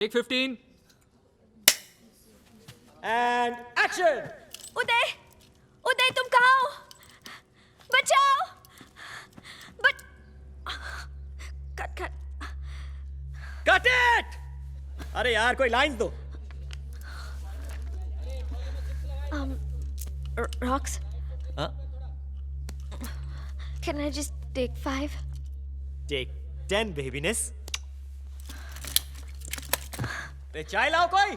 Take 15. And action! उदय, उदय तुम कहाँ हो? बचाओ! Cut cut. Cut it! अरे यार कोई लाइन दो। Rocks, हाँ? can I just take 5? Take 10 बेबीनेस। रे चाय लाओ कोई।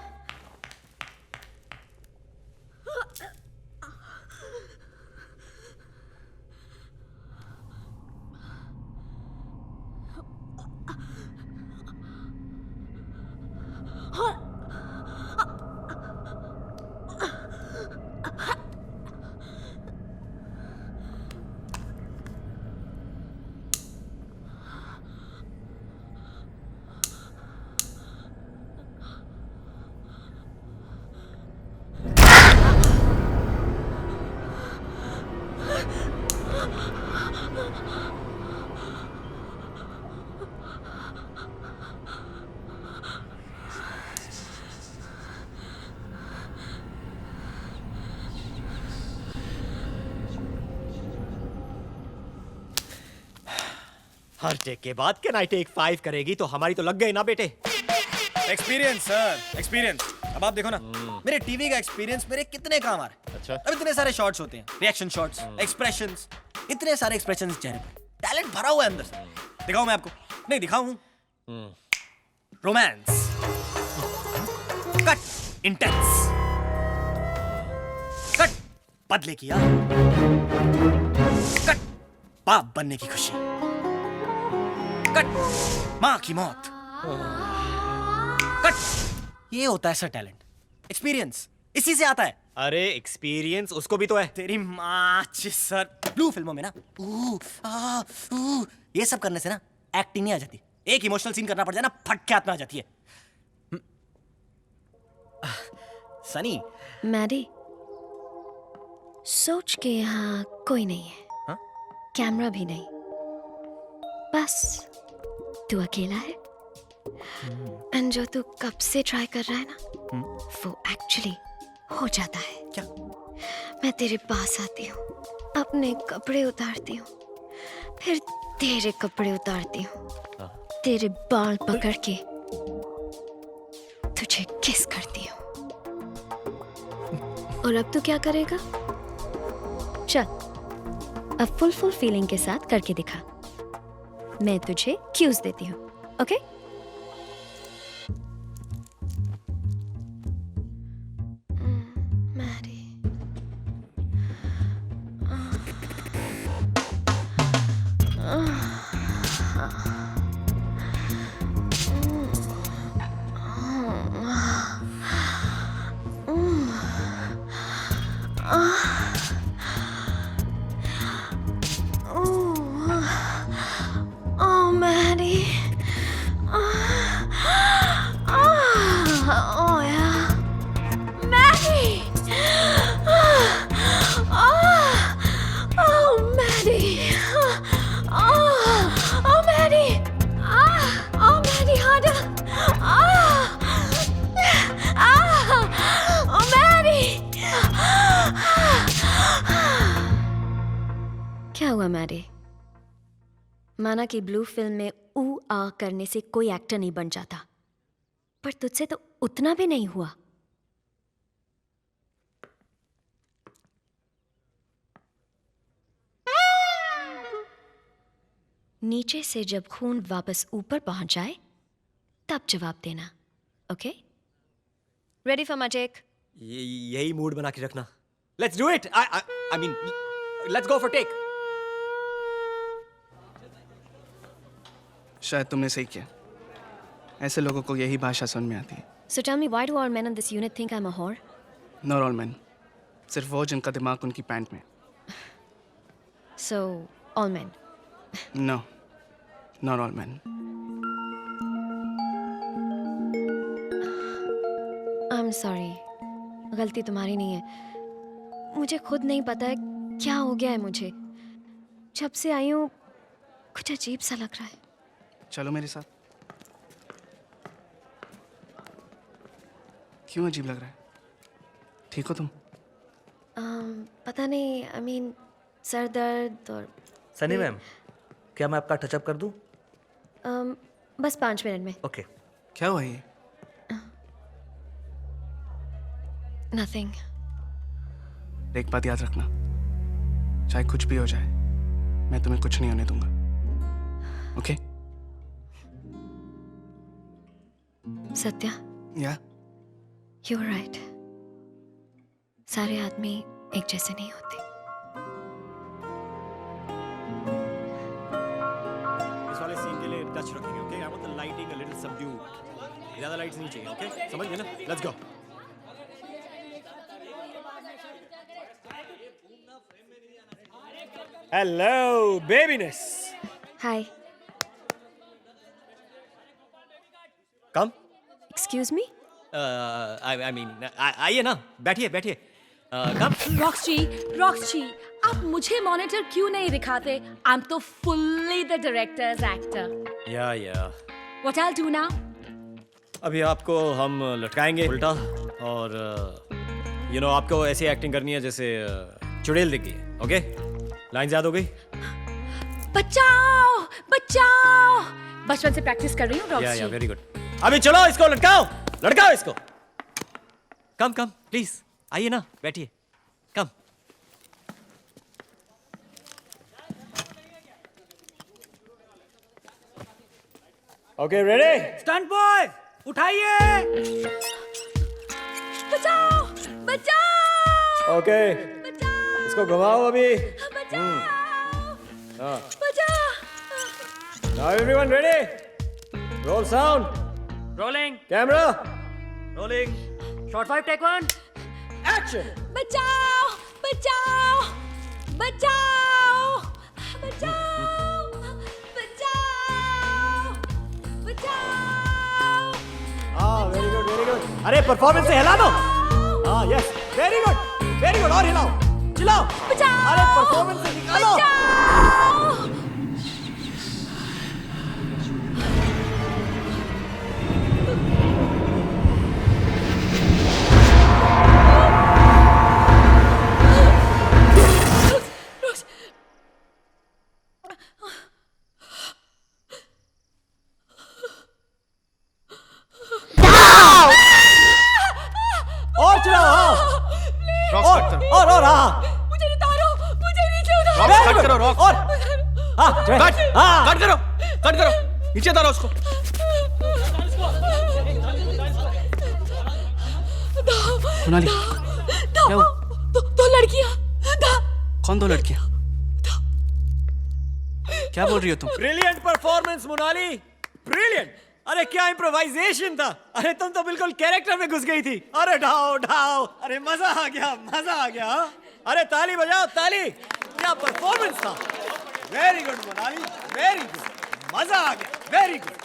हर टेक के बाद कैन आई टेक 5 करेगी तो हमारी तो लग गई ना बेटे। Experience sir, experience. अब आप देखो ना, मेरे टीवी का एक्सपीरियंस मेरे कितने काम आ रहा है। अच्छा। अब इतने सारे शॉट्स होते हैं, रिएक्शन शॉट्स, एक्सप्रेशंस, इतने सारे एक्सप्रेशंस चेहरे पे, टैलेंट भरा हुआ है अंदर से। दिखाऊं मैं आपको? नहीं दिखाऊं। रोमांस, कट इंटेंस, कट बदले की याद, कट बाप बनने की खुशी, कट माँ की मौत, कट ये होता है सर टैलेंट, एक्सपीरियंस इसी से आता है। अरे एक्सपीरियंस उसको भी तो है। तेरी माँ सर, ब्लू फिल्मों में ना ये सब करने से ना एक्टिंग नहीं आ जाती। एक इमोशनल सीन करना पड़ जाए ना, फट के हाथ में आ जाती है। सनी, मैडी, सोच के यहाँ कोई नहीं है। हाँ? कैमरा भी नहीं, बस तू अकेला है। एंड जो तू कब से ट्राई कर रहा है ना, वो एक्चुअली हो जाता है। क्या? मैं तेरे पास आती हूँ, अपने कपड़े उतारती हूँ, फिर तेरे कपड़े उतारती हूँ, तेरे बाल पकड़ के तुझे किस करती हूँ। और अब तू क्या करेगा? चल, अब फुल फीलिंग के साथ करके दिखा। मैं तुझे क्यूज देती हूँ, okay? Mary, oh Maddie, oh yeah, Maddie, oh Maddie, oh Maddie, oh Maddie, harder, oh Maddie. क्या हुआ मैडी? माना कि ब्लू फिल्म में ऊ आ करने से कोई एक्टर नहीं बन जाता, पर तुझसे तो उतना भी नहीं हुआ। नीचे से जब खून वापस ऊपर पहुंच जाए तब जवाब देना, okay? Ready for my take? यही मूड बना के रखना। Let's do it. I mean let's go for take. शायद तुमने सही किया। ऐसे लोगों को यही भाषा समझ में आती है। So tell me, why do all men in this unit think I'm a whore? Not all men. सिर्फ वो जिनका दिमाग उनकी पैंट में। So all men. No, not all men. I'm sorry. गलती तुम्हारी नहीं है। मुझे खुद नहीं पता है क्या हो गया है मुझे। जब से आई हूँ कुछ अजीब सा लग रहा है। चलो मेरे साथ। क्यों अजीब लग रहा है? ठीक हो तुम? पता नहीं, आई मीन सर दर्द और सनी मैम, क्या मैं आपका टचअप कर दूं? बस 5 मिनट में. ओके. क्या हुआ ये? नथिंग. एक बात याद रखना, चाहे कुछ भी हो जाए, मैं तुम्हें कुछ नहीं होने दूंगा. Okay? Satya, yeah? You are right. सारे आदमी एक जैसे नहीं होते. इस वाले सीन के लिए टच रखेंगे, okay? I want the lighting a little subdued. ज्यादा लाइट्स नहीं चाहिए, ओके? समझ गए ना? Let's go. Hello babyness. Hi. Come. Excuse me. I mean आइए ना, बैठिए बैठिए. कम. रॉक्सी, आप मुझे मॉनिटर क्यों नहीं दिखाते? आई एम तो फुल्ली द डायरेक्टर्स एक्टर. या व्हाट आई डू नाउ? अभी आपको हम लटकाएंगे उल्टा और यू नो आपको ऐसी एक्टिंग करनी है जैसे चुड़ैल दिख गई है, ओके? लाइन याद हो गई? बचाओ बचाओ. बचपन से प्रैक्टिस कर रही हूँ या रॉक्सी. Very good. अभी चलो इसको लटकाओ, लटकाओ इसको. कम कम प्लीज, आइए ना, बैठिए. Come. Okay ready? Stunt boy, उठाइए. बचाओ बचाओ ओके, बचाओ इसको घुमाओ अभी. बचाओ हाँ. बचाओ. Now everyone ready? Roll sound. Rolling. Camera. Rolling. Shot 5 take 1. Action. बचाओ बचाओ बचाओ बचाओ बचाओ बचाओ. हाँ वेरी गुड वेरी गुड. अरे परफॉर्मेंस से हिला दो. हाँ यस वेरी गुड और हिलाओ, चिल्लाओ. बचाओ. अरे परफॉर्मेंस से निकालो. और चिल्लाओ. हाँ रॉक्स कट करो. और हाँ. मुझे उतारो, मुझे नीचे उतारो. रॉक्स कट करो. रॉक्स और हाँ कट. हाँ. कट करो. कट करो. नीचे उतारो उसको. मोनाली, क्या हुआ? दो लड़कियां. कौन दो लड़कियां? क्या बोल रही हो तुम? Brilliant performance Monali, brilliant. अरे क्या इम्प्रोवाइजेशन था. अरे तुम तो बिल्कुल कैरेक्टर में घुस गई थी. अरे ढाओ ढाओ. अरे मजा आ गया, मजा आ गया. हाँ? अरे ताली बजाओ ताली. क्या परफॉर्मेंस था. Very good Monali, very good. मजा आ गया, वेरी गुड.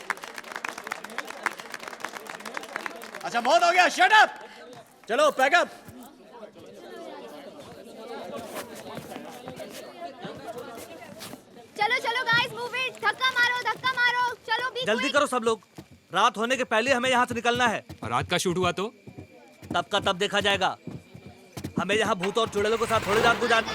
अच्छा बहुत हो गया, शट अप. चलो पैकअप. चलो चलो गाइस, मूव इट. धक्का मारो. चलो बी जल्दी करो सब लोग, रात होने के पहले हमें यहाँ से निकलना है. रात का शूट हुआ तो तब का तब देखा जाएगा. हमें यहाँ भूत और चुड़ैलों के साथ थोड़ी रात गुजारनी.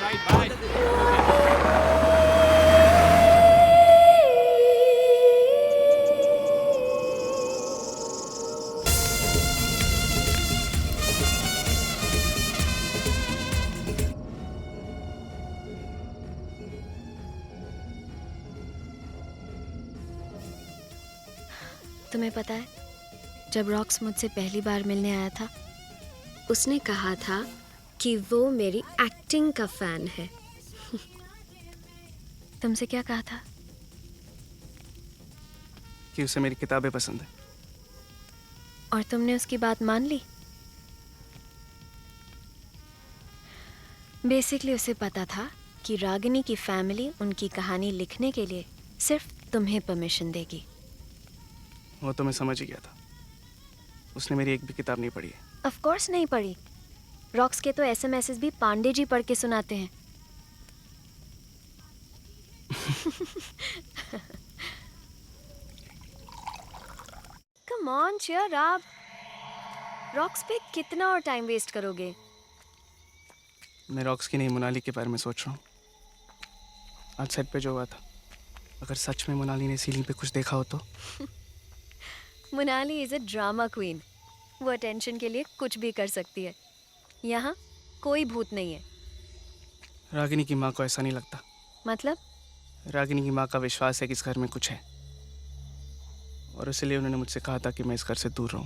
तुम्हें पता है, जब रॉक्स मुझसे पहली बार मिलने आया था, उसने कहा था कि वो मेरी एक्टिंग का फैन है. तुमसे क्या कहा था? कि उसे मेरी किताबें पसंद है. और तुमने उसकी बात मान ली? बेसिकली उसे पता था कि रागिनी की फैमिली उनकी कहानी लिखने के लिए सिर्फ तुम्हें परमिशन देगी. वो तो मैं समझ ही गया था. उसने मेरी एक भी किताब नहीं पढ़ी है. ऑफ कोर्स नहीं पढ़ी. रॉक्स के तो एसएमएसेस भी पांडे जी पढ़ के सुनाते हैं. Come on, cheer up. Rocks पे कितना और टाइम वेस्ट करोगे? मैं रॉक्स की नहीं, मोनाली के बारे में सोच रहा हूँ। आज सेट पे जो हुआ था, अगर सच में मोनाली ने सीलिंग पे कुछ देखा हो तो। Monali is a drama queen. वो अटेंशन के लिए कुछ भी कर सकती है। यहाँ कोई भूत नहीं है। रागिनी की माँ को ऐसा नहीं लगता। मतलब? रागिनी की माँ का विश्वास है कि इस घर में कुछ है, और इसलिए उन्होंने मुझसे कहा था कि मैं इस घर से दूर रहूं।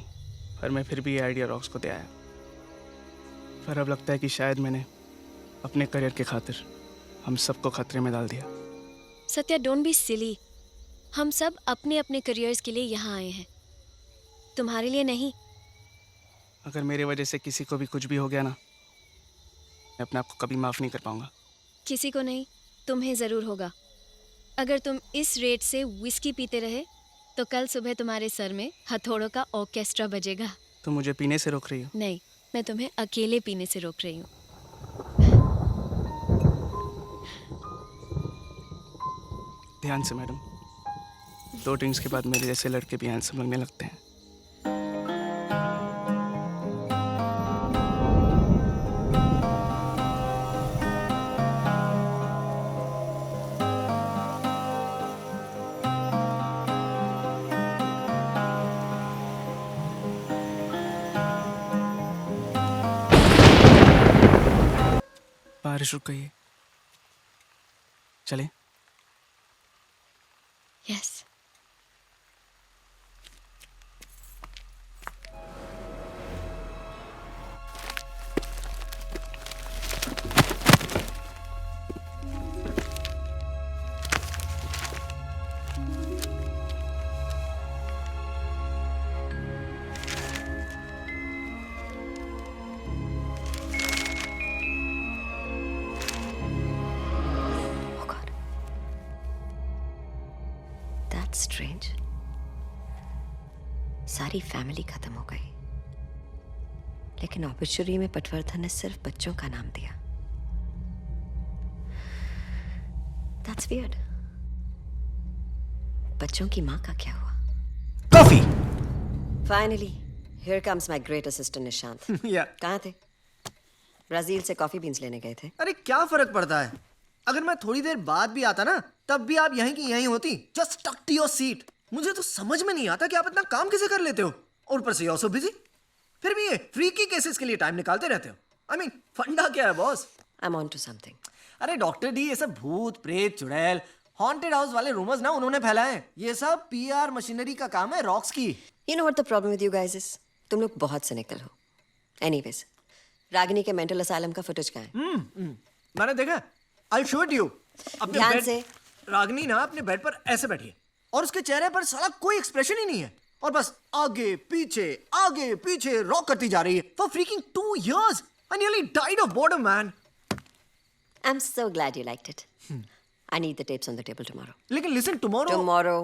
पर मैं फिर भी ये आइडिया रॉक्स को दे आया। पर अब लगता है कि शायद मैंने अपने करियर के खातिर हम सबको खतरे में डाल दिया। Satya, don't be silly. हम सब अपने अपने करियर्स के लिए यहाँ आए हैं, तुम्हारे लिए नहीं। अगर मेरे वजह से किसी को भी कुछ भी हो गया ना, मैं अपने आप को कभी माफ़ नहीं कर पाऊंगा। किसी को नहीं, तुम्हें ज़रूर होगा। अगर तुम इस रेट से विस्की पीते रहे तो कल सुबह तुम्हारे सर में हथौड़ों का ऑर्केस्ट्रा बजेगा। तुम मुझे पीने से रोक रही हो? नहीं, मैं तुम्हें अकेले पीने से रोक रही हूँ। ध्यान से मैडम, 2 ड्रिंक्स के बाद मेरे जैसे लड़के भी हैंडसम लगने लगते हैं। बारिश रुक गई है, चलें? यस। That's strange. सारी फैमिली खत्म हो गई, लेकिन ऑब्ituary में पटवर्धन ने सिर्फ बच्चों का नाम दिया। That's weird. बच्चों की माँ का क्या हुआ? Coffee. Finally, here comes my great assistant Nishant. या कहाँ थे? ब्राजील से कॉफी बीन्स लेने गए थे। अरे क्या फर्क पड़ता है, अगर मैं थोड़ी देर बाद भी आता ना, तब भी आप यहीं की यहीं होती। Just stuck to your seat. मुझे तो समझ में नहीं आता कि आप इतना काम कैसे कर लेते हो, और ऊपर से यू आर सो बिजी। फिर भी ये फ्रीकी केसेस के लिए टाइम निकालते रहते हो। आई मीन फंडा क्या है boss? I'm on to something. अरे डॉक्टर डी, ये सब भूत प्रेत चुड़ैल हॉन्टेड हाउस वाले रूमर्स ना उन्होंने फैलाए हैं। ये सब पीआर मशीनरी का काम है, रॉक्स की। You know what the problem with you guys is? तुम लोग बहुत cynical हो। Anyways, रागिनी के मेंटल असाइलम का फुटेज कहाँ है? मैंने देखा, आई शो इट यू। अपने ध्यान बेड- से। रागिनी ना अपने बेड पर ऐसे बैठी है, और उसके चेहरे पर साला कोई एक्सप्रेशन ही नहीं है, और बस आगे पीछे रॉक करती जा रही है for freaking 2 years. I nearly died of boredom, man. I'm so glad you liked it. I need the tapes on the table tomorrow. लेकिन लिसन टुमारो। Tomorrow.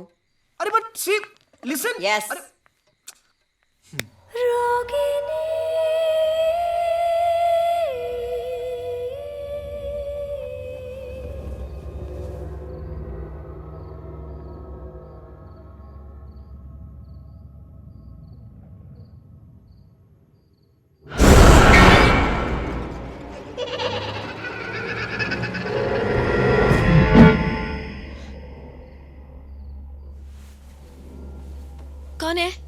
अरे बट सी लिसन। Yes. अरे कौन है?